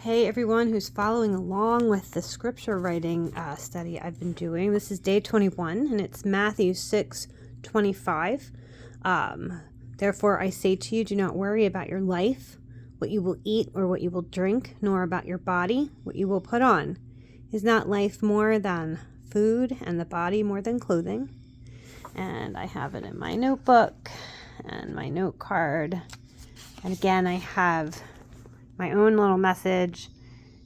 Hey everyone who's following along with the scripture writing study I've been doing. This is day 21 and it's Matthew 6:25. Therefore I say to you, do not worry about your life, what you will eat or what you will drink, nor about your body, what you will put on. Is not life more than food and the body more than clothing? And I have it in my notebook and my note card. And again, I have my own little message,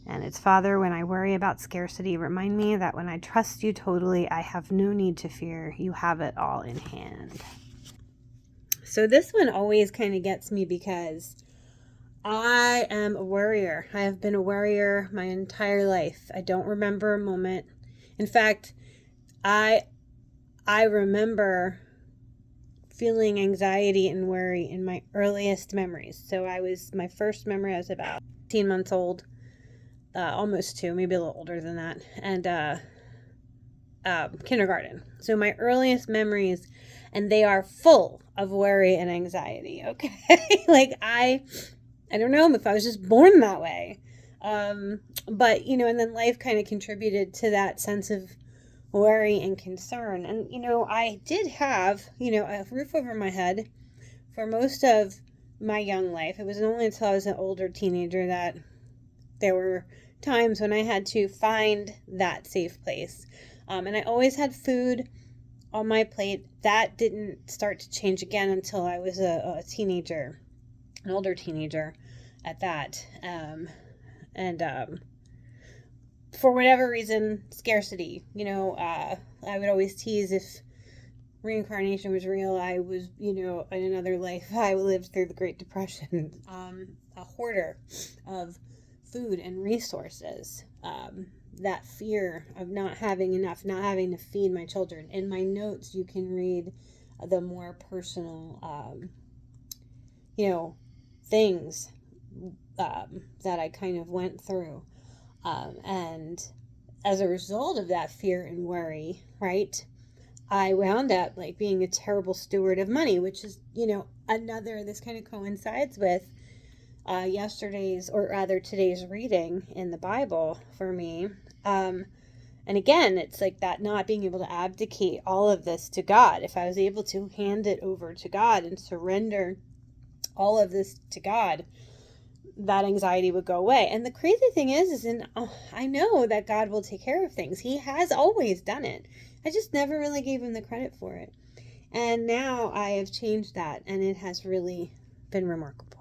and it's, Father, when I worry about scarcity, remind me that when I trust you totally, I have no need to fear. You have it all in hand. So this one always kind of gets me because I am a worrier. I have been a worrier my entire life. I don't remember a moment. In fact, I remember feeling anxiety and worry in my earliest memories. So my first memory, I was about 18 months old, almost 2, maybe a little older than that, and kindergarten. So my earliest memories, and they are full of worry and anxiety, okay? Like I don't know if I was just born that way. But, and then life kind of contributed to that sense of worry and concern. And, I did have, a roof over my head for most of my young life. It was only until I was an older teenager that there were times when I had to find that safe place. And I always had food on my plate. That didn't start to change again until I was a teenager, an older teenager at that. For whatever reason, scarcity, I would always tease if reincarnation was real. I was, in another life, I lived through the Great Depression, a hoarder of food and resources, that fear of not having enough, not having to feed my children. In my notes, you can read the more personal, things that I kind of went through. And as a result of that fear and worry, right, I wound up like being a terrible steward of money, which is, this kind of coincides with today's reading in the Bible for me. And again, it's like that not being able to abdicate all of this to God. If I was able to hand it over to God and surrender all of this to God, that anxiety would go away. And the crazy thing is I know that God will take care of things. He has always done it. I just never really gave him the credit for it. And now I have changed that, and it has really been remarkable.